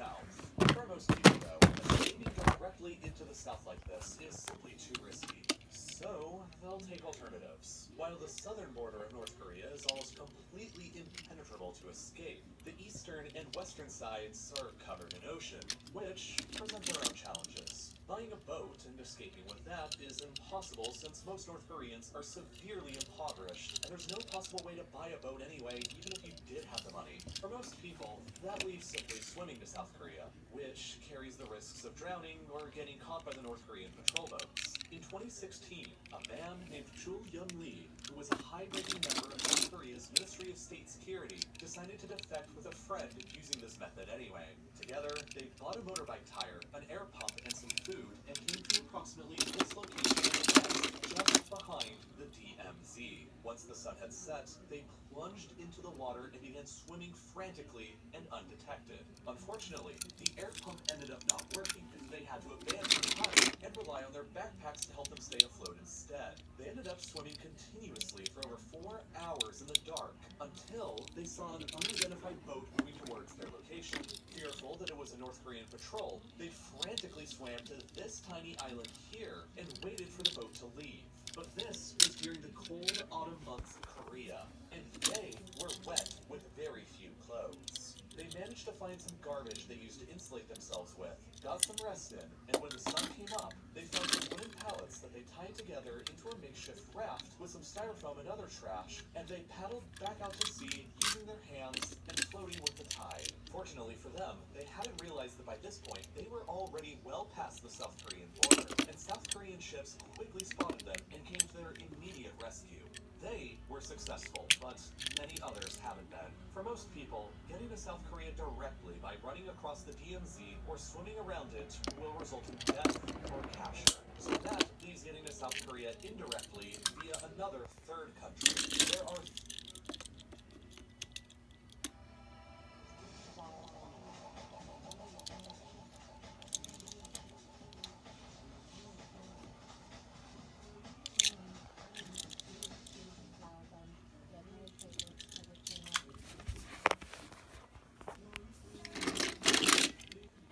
south. For most people, though, escaping directly into the south like this is simply too risky. So, they'll take alternatives. While the southern border of North Korea is almost completely impenetrable to escape, the eastern and western sides are covered in ocean, which present their own challenges. Buying a boat and escaping with that is impossible since most North Koreans are severely impoverished, and there's no possible way to buy a boat anyway, even if you did have the money. For most people, that leaves simply swimming to South Korea, which carries the risks of drowning or getting caught by the North Korean patrol boats. In 2016, a man named Chul Yun-lee, who was a high-ranking member of North Korea's Ministry of State Security, decided to defect with a friend using this method anyway. Together, they bought a motorbike tire, an air pump, and some food, and came to approximately this location in the west, just behind the DMZ. Once the sun had set, they plunged into the water and began swimming frantically and undetected. Unfortunately, the air pump ended up not working, and they had to abandon the tire and rely on their backpacks to help them stay afloat instead. They ended up swimming continuously for over 4 hours in the dark until they saw an unidentified boat moving towards their location. Fearful that it was a North Korean patrol, they frantically swam to this tiny island here and waited for the boat to leave. But this was during the cold autumn months of Korea, and they were wet with very few clothes. They managed to find some garbage they used to insulate themselves with, got some rest in, and when the sun came up, they found some wooden pallets that they tied together into a makeshift raft with some styrofoam and other trash, and they paddled back out to sea using their hands and floating with the tide. Fortunately for them, they hadn't realized that by this point, they were already well past the South Korean border, and South Korean ships quickly spotted them and came to their immediate rescue. They were successful, but many others haven't been. For most people, getting to South Korea directly by running across the DMZ or swimming around it will result in death or capture. So that leaves getting to South Korea indirectly via another third country. There are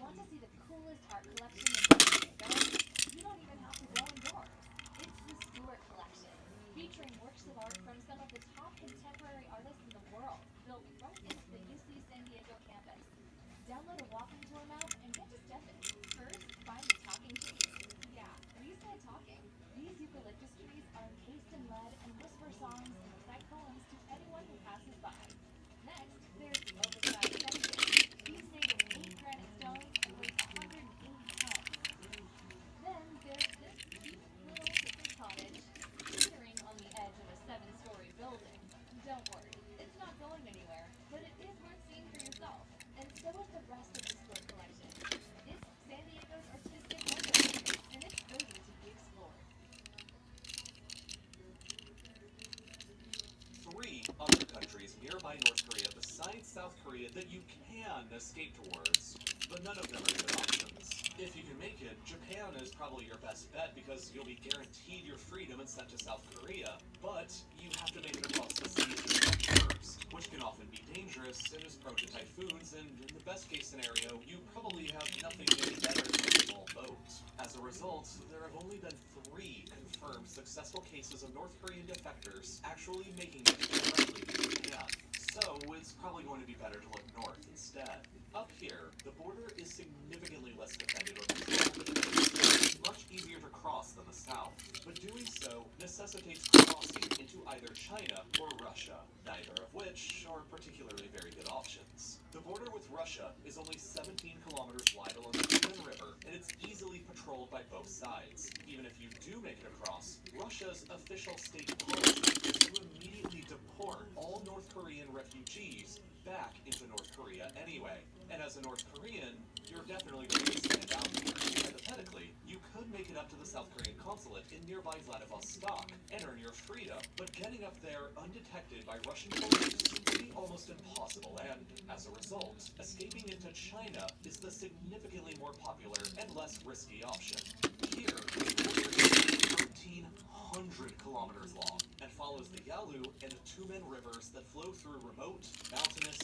Want to see the coolest art collection in San Diego? You don't even have to go indoors. It's the Stewart Collection, featuring works of art from some of the top contemporary artists in the world, built right into the UC San Diego campus. Download a walking tour map and get to step in. First, find the talking trees. Yeah, we said talking. These eucalyptus trees are encased in lead and whisper songs and recite poems to anyone who passes by. Next, there's the oversized fencing. These made of 8 granite stones and weighs 180 tons. Then there's this cute little hipster cottage, teetering on the edge of a 7-story building. Don't worry, it's not going anywhere, but it is worth seeing for yourself. And so is the rest of the Stewart collection. It's San Diego's artistic wonderland, and it's waiting to be explored. three other countries nearby North Korea besides South Korea that you can escape towards, but none of them are good options. If you can make it, Japan is probably your best bet because you'll be guaranteed your freedom and sent to South Korea, but you have to make it across the sea first, which can often be dangerous and is prone to typhoons, and in the best case scenario, you probably have nothing any better than a small boat. As a result, there have only been 3 confirmed successful cases of North Korean defectors actually making it directly to Japan. So it's probably going to be better to look north instead. Up here, the border is significantly less defended or controlled, and it's much easier to cross than the south. But doing so necessitates crossing into either China or Russia, neither of which are particularly very good options. The border with Russia is only 17 kilometers wide along the Tumen River, and it's easily patrolled by both sides. Even if you do make it across, Russia's official state policy is to immediately deport all North Korean refugees back into North Korea anyway. And as a North Korean, you're definitely going to stand out here. Hypothetically, you could make it up to the South Korean consulate in nearby Vladivostok and earn your freedom, but getting up there undetected by Russian police would be almost impossible, and as a result, escaping into China is the significantly more popular and less risky option. Here, the border is 1,300 kilometers long and follows the Yalu and Tumen rivers that flow through remote, mountainous,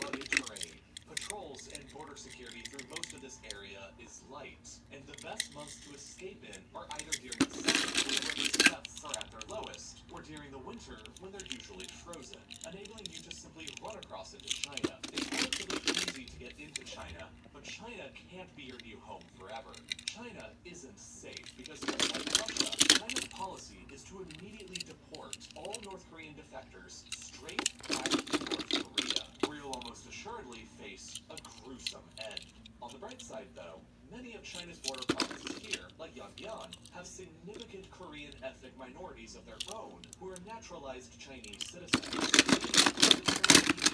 rugged terrain. Patrols and border security through most of this area is light, and the best months to escape in are either during the summer when the river's depths are at their lowest, or during the winter when they're usually frozen, enabling you to simply run across into China. It's relatively easy to get into China, but China can't be your new home forever. China isn't safe because, just like Russia, China's policy is to immediately deport all North Korean defectors straight back to North Korea, where you'll almost assuredly face a gruesome end. On the bright side, though, many of China's border provinces here, like Yangon, have significant Korean ethnic minorities of their own who are naturalized Chinese citizens. It's easy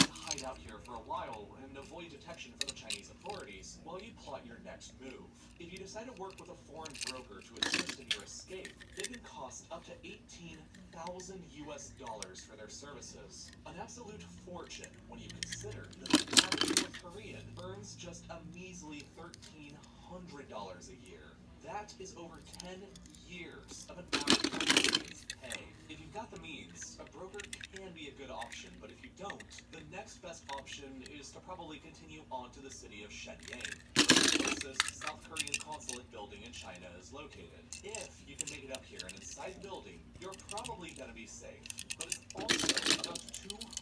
to hide out here for a while and avoid detection from the Chinese authorities while you plot your next move. If you decide to work with a foreign broker to assist in your escape, they can cost up to $18,000 for their services. An absolute fortune when you consider that the average North Korean earns just a measly $1,300 a year. That is over 10 years of an average Korean's pay. If you've got the means, a broker can be a good option, but if you don't, the next best option is to probably continue on to the city of Shenyang, where the closest South Korean consulate building in China is located. If you can make it up here and inside the building, you're probably gonna be safe. But it's also about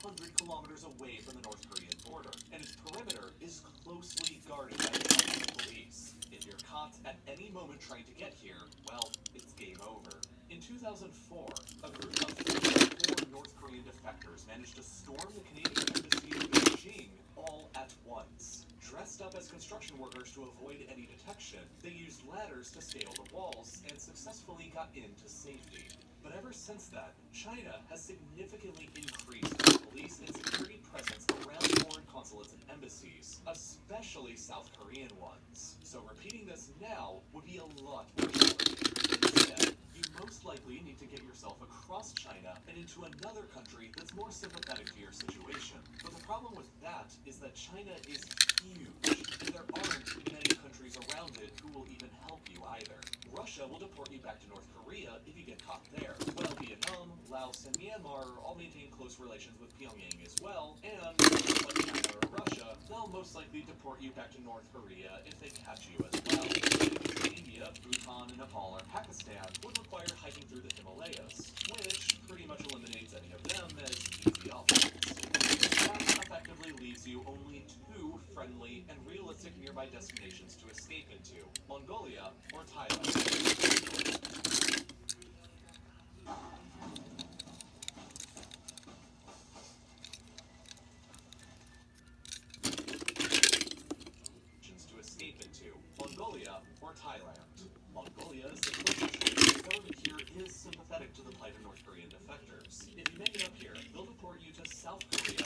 200 kilometers away from the North Korean border, and its perimeter is closely guarded by the Chinese police. If you're caught at any moment trying to get here, well, it's game over. In 2004, a group of 34 North Korean defectors managed to storm the Canadian embassy in Beijing all at once. Dressed up as construction workers to avoid any detection, they used ladders to scale the walls and successfully got into safety. But ever since then, China has significantly increased its police and security presence around foreign consulates and embassies, especially South Korean ones. So repeating this now would be a lot more challenging. Instead, you most likely need to get yourself across China and into another country that's more sympathetic to your situation. But the problem with that is that China is huge, and there aren't many countries around it who will even help you either. Russia will deport you back to North Korea if you get caught there, while Vietnam, Laos, and Myanmar all maintain close relations with Pyongyang as well, and, like China or Russia, they'll most likely deport you back to North Korea if they catch you as well. India, Bhutan, Nepal, or Pakistan would require hiking through the Himalayas, which pretty much eliminates any of them as easy options. That effectively leaves you only two friendly and realistic nearby destinations to escape into: Mongolia or Thailand. To escape into Mongolia or Thailand. Mongolia is the closest choice. The government here is sympathetic to the plight of North Korean defectors. If you make it up here, they'll deport you to South Korea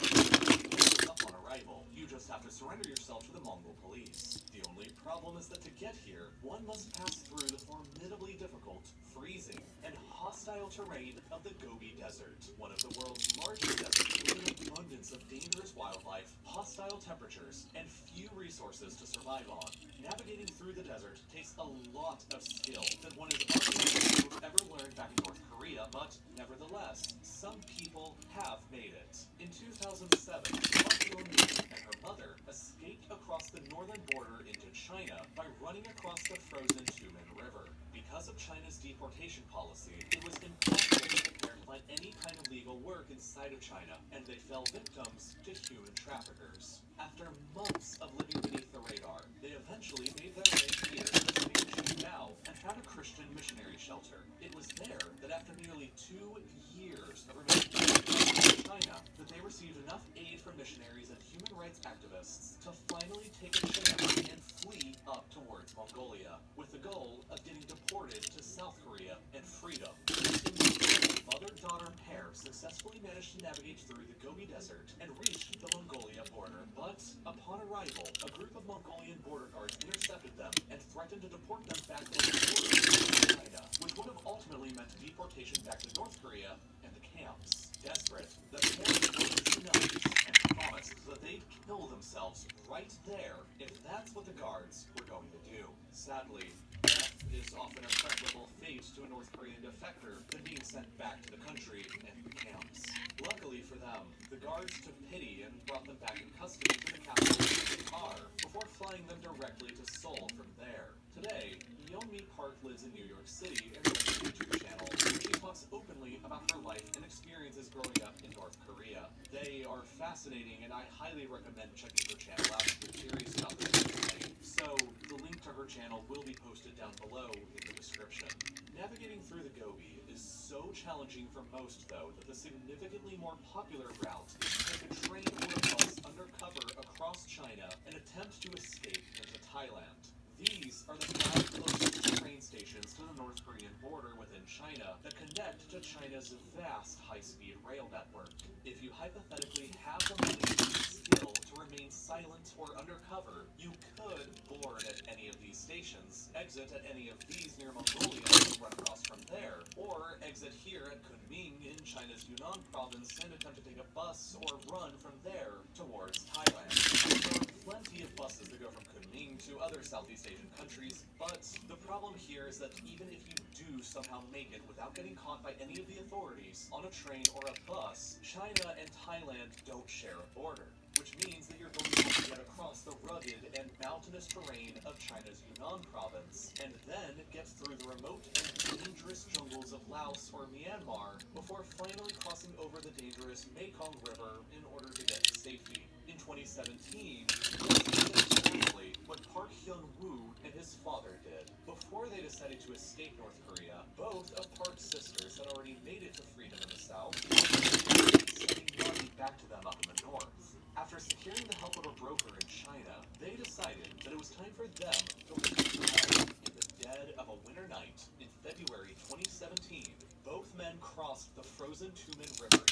upon arrival. You just have to surrender yourself to the Mongol police. The only problem is that to get here, one must pass through the formidably difficult, freezing, and hostile terrain of the Gobi Desert, one of the world's largest deserts with an abundance of dangerous wildlife, hostile temperatures, and few resources to survive on. Navigating through the desert takes a lot of skill that one is unlikely to have ever learned back in North Korea, but nevertheless, some people have made it. In 2007, Barcelona and her mother escaped across the northern border into China by running across the frozen Tumen River. Because of China's deportation policy, it was impossible for the pair to find any kind of legal work inside of China, and they fell victims to human traffickers. After months of living beneath the radar, they eventually made their way here to the city of Qingdao and found a Christian missionary shelter. It was there that after nearly 2 years of remaining in China, that they received enough aid from missionaries and human rights activists to finally take a chance and flee up towards Mongolia, with the goal of getting deported to South Korea and freedom. The mother-daughter pair successfully managed to navigate through the Gobi Desert and reached the Mongolia border, but upon arrival, a group of Mongolian border guards intercepted them and threatened to deport them back over the border to China, which would have ultimately meant deportation back to North Korea and the camps. Desperate, the pair went to nuns and promised that they'd kill themselves right there if that's what the guards were going to do. Sadly, death is often a preferable fate to a North Korean defector than being sent back to the country and the camps. Luckily for them, the guards took pity and brought them back in custody to the capital of Qatar before Park lives in New York City and runs a YouTube channel where she talks openly about her life and experiences growing up in North Korea. They are fascinating, and I highly recommend checking her channel out if you're curious about this kind of thing. So, the link to her channel will be posted down below in the description. Navigating through the Gobi is so challenging for most, though, that the significantly more popular route is to take a train or a bus undercover across China and attempt to escape into Thailand. These are the 5 closest train stations to the North Korean border within China that connect to China's vast high-speed rail network. If you hypothetically have the money and skill to remain silent or undercover, you could board at any of these stations, exit at any of these near Mongolia and run across from there, or exit here at Kunming in China's Yunnan province and attempt to take a bus or run from there towards Thailand. There are plenty of buses that go from Kunming to other Southeast Asian countries, but the problem here is that even if you do somehow make it without getting caught by any of the authorities on a train or a bus, China and Thailand don't share a border, which means that you're going to have to get across the rugged and mountainous terrain of China's Yunnan province, and then get through the remote and dangerous jungles of Laos or Myanmar before finally crossing over the dangerous Mekong River in order to get to safety. In 2017, that's exactly what Park Hyun-woo and his father did. Before they decided to escape North Korea, both of Park's sisters had already made it to freedom in the south, sending money back to them up in the north. After securing the help of a broker in China, they decided that it was time for them to leave home. In the dead of a winter night in February 2017, both men crossed the frozen Tumen River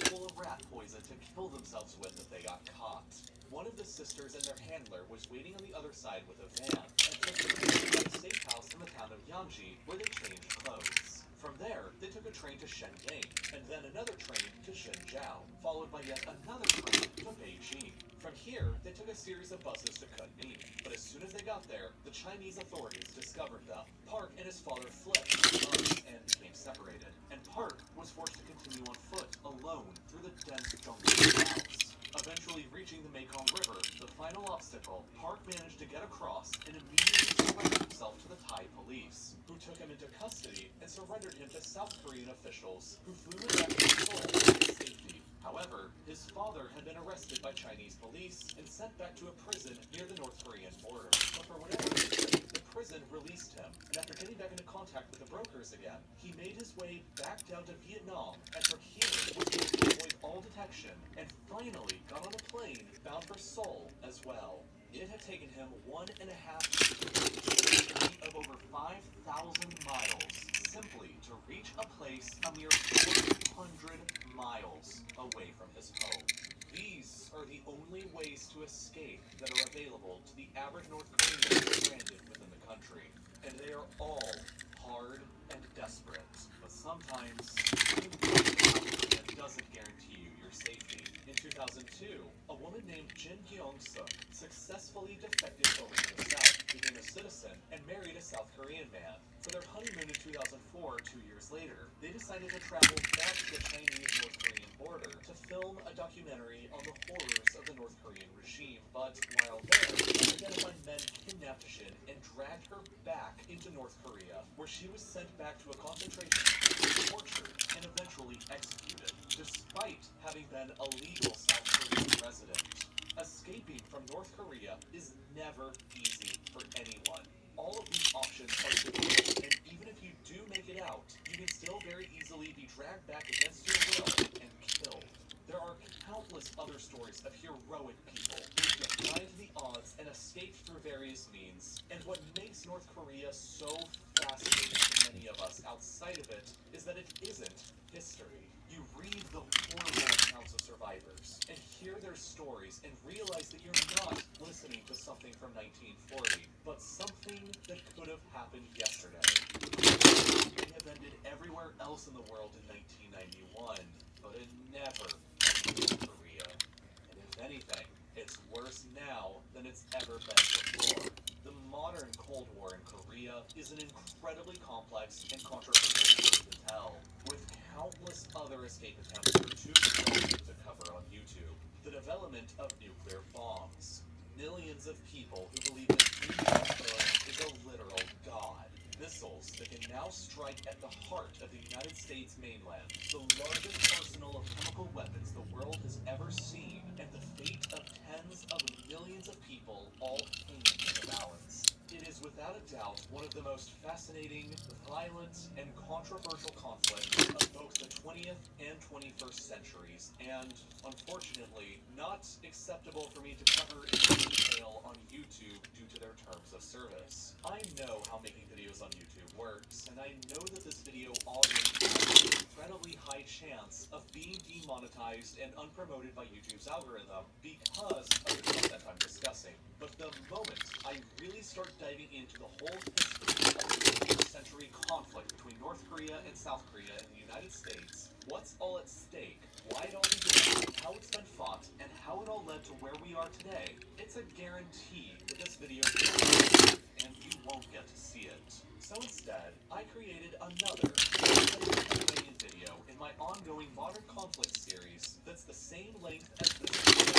full of rat poison to kill themselves with if they got caught. One of the sisters and their handler was waiting on the other side with a van and took them to a safe house in the town of Yanji where they changed clothes. From there, they took a train to Shenyang, and then another train to Shenzhou, followed by yet another train to Beijing. From here, they took a series of buses to Kunming, but as soon as they got there, the Chinese authorities discovered them. Park and his father fled and became separated, and Park was forced to continue on foot, alone, through the dense jungle of Laos. Eventually reaching the Mekong River, the final obstacle, Park managed to get across and immediately surrendered himself to the Thai police, who took him into custody and surrendered him to South Korean officials, who flew him back to Seoul to safety. However, his father had been arrested by Chinese police and sent back to a prison near the North Korean border. But for whatever reason, the prison released him, and after getting back into contact with the brokers again, he made his way back down to Vietnam, and from here was able to avoid all detection, and finally got on a plane bound for Seoul as well. It had taken him 1.5 years of over 5,000 miles simply to reach a place a mere 400 miles away from his home. These are the only ways to escape that are available to the average North Korean stranded within the country, and they are all hard and desperate. But sometimes, it doesn't guarantee you your safety. In 2002, a woman named Jin Kyung-suk successfully defected over to the south, became a citizen, and married a South Korean man. For their honeymoon in 2004, 2 years later, they decided to travel back to the Chinese-North Korean border to film a documentary on the horrors of the North Korean regime. But while there, unidentified men kidnapped Jin and dragged her back into North Korea, where she was sent back to a concentration camp, tortured, and eventually executed, despite having been a legal South Korean resident. Escaping from North Korea is never easy for anyone. All of these options are difficult, and even if you do make it out, you can still very easily be dragged back against your will and killed. There are countless other stories of heroic people who defied the odds and escaped through various means, and what makes North Korea so fascinating to many of us outside of it is that it isn't history. You read the horrible accounts of survivors, and hear their stories, and realize that you're not listening to something from 1940, but something that could have happened yesterday. It have ended everywhere else in the world in 1991, but it never ended in Korea. And if anything, it's worse now than it's ever been before. The modern Cold War in Korea is an incredibly complex and controversial story to tell, with countless other escape attempts that are too expensive to cover on YouTube. The development of nuclear bombs. Millions of people who believe that nuclear is a literal now strike at the heart of the United States mainland, the largest arsenal of chemical weapons the world has ever seen, and the fate of tens of millions of people all hang in the balance. It is without a doubt one of the most fascinating, violent, and controversial conflicts of both the 20th and 21st centuries, and, unfortunately, not acceptable for me to cover in detail on YouTube due to their terms of service. I know how making videos on YouTube works, and I know that this video already has an incredibly high chance of being demonetized and unpromoted by YouTube's algorithm because of the content I'm discussing. But the moment I really start diving into the whole history of the 20th century conflict between North Korea and South Korea in the United States, what's all at stake, why it all began, how it's been fought, and how it all led to where we are today, it's a guarantee that this video is and you won't get to see it. So instead, I created another video in my ongoing Modern Conflict series that's the same length as this video,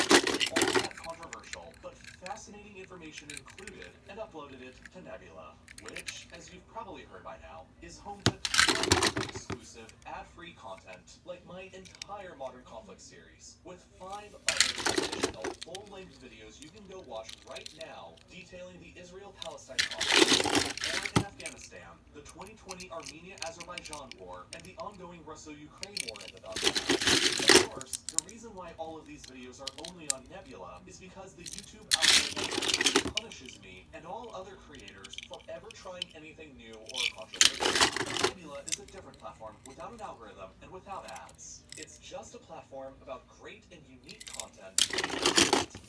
all that controversial, but fascinating information included, and uploaded it to Nebula, which, as you've probably heard by now, is home to tons of exclusive, ad-free content like my entire Modern Conflict series, with 5 other additional full-length videos you can go watch right now detailing the Israel-Palestine conflict, the war in Afghanistan, the 2020 Armenia-Azerbaijan war, and the ongoing Russo-Ukraine war in the Donbass. Of course, the reason why all of these videos are only on Nebula is because the YouTube algorithm punishes me and all other creators for ever trying anything new or controversial. Nebula is a different platform without an algorithm and without ads. It's just a platform about great and unique content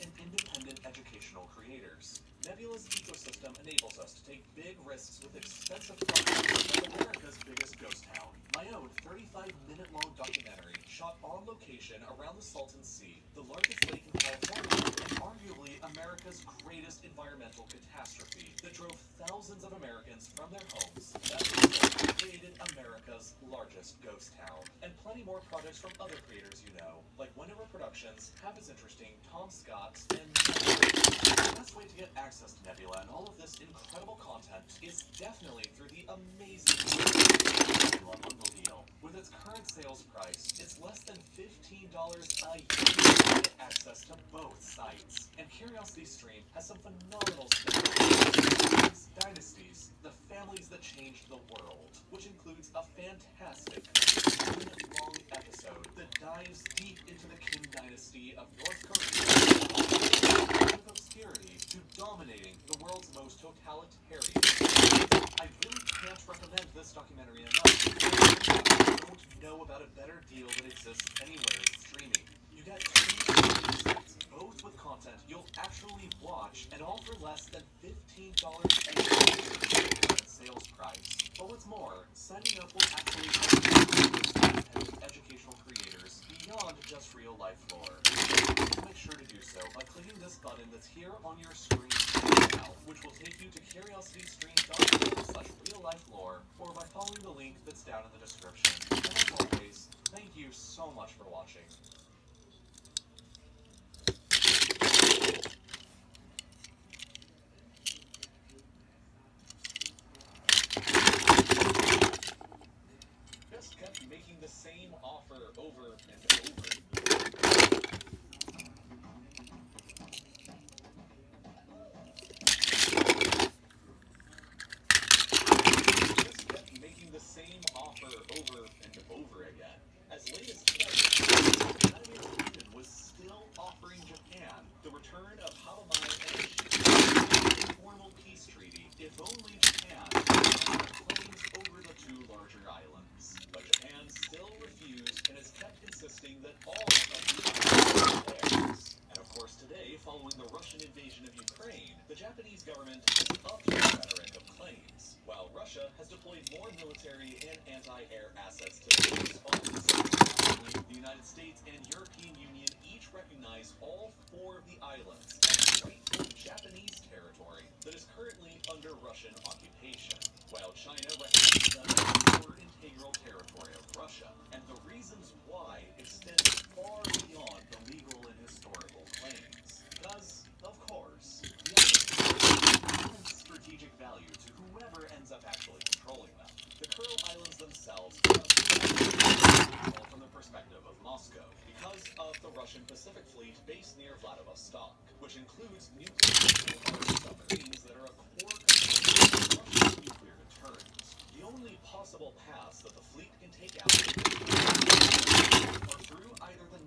and independent educational creators. Nebula's ecosystem enables us to take big risks with expensive content like America's biggest ghost town. My own 35-minute-long documentary shot on location around the Salton Sea, the largest lake in California, and arguably America's greatest environmental catastrophe that drove thousands of Americans from their homes. That created America's largest ghost town. And plenty more projects from other creators you know, like Wendover Productions, Half as Interesting, Tom Scott, and the best way to get access to Nebula and all of this incredible content is definitely through the amazing Nebula Bundle deal. With its current sales price, it's less than $15 a year to get access to both sites. And Curiosity Stream has some phenomenal stuff. Dynasties, the families that changed the world, which includes a fantastic 10-minute-long episode that dives deep into the Kim Dynasty of North Korea, from obscurity to dominating the world's most totalitarian. I really can't recommend this documentary enough. I don't know about a better deal that exists anywhere in streaming. You get 2 sites, both with content you'll actually watch, and all for less than $15 a year sales price. But what's more, signing up will actually help independent educational creators beyond just real-life lore. Make sure to do so by clicking this button that's here on your screen now, which will take you to curiositystream.com/real-life-lore, or by following the link that's down in the description. And as always, thank you so much for watching. Just kept making the same offer over and over. Just kept making the same offer over and over again. As late as February, the United Kingdom was still offering Japan the return of Habamai and a formal peace treaty if only Japan had claims over the 2 larger islands. But Japan still refused and has kept insisting that all of the islands are theirs. And of course today, following the Russian invasion of Ukraine, the Japanese government has upped the rhetoric of claims, while Russia has deployed more military and anti-air assets to the response. The United States and European Union each recognize all 4 of the islands as rightful Japanese territory that is currently under Russian occupation, while China recognizes them as core integral territory of Russia, and the reasons why extend far beyond the legal and historical claims. Because, of course, the islands have immense strategic value to whoever ends up actually controlling them. The fleet based near Vladivostok, which includes nuclear submarines that are a core component of Russia's nuclear deterrent. The only possible paths that the fleet can take out are through either the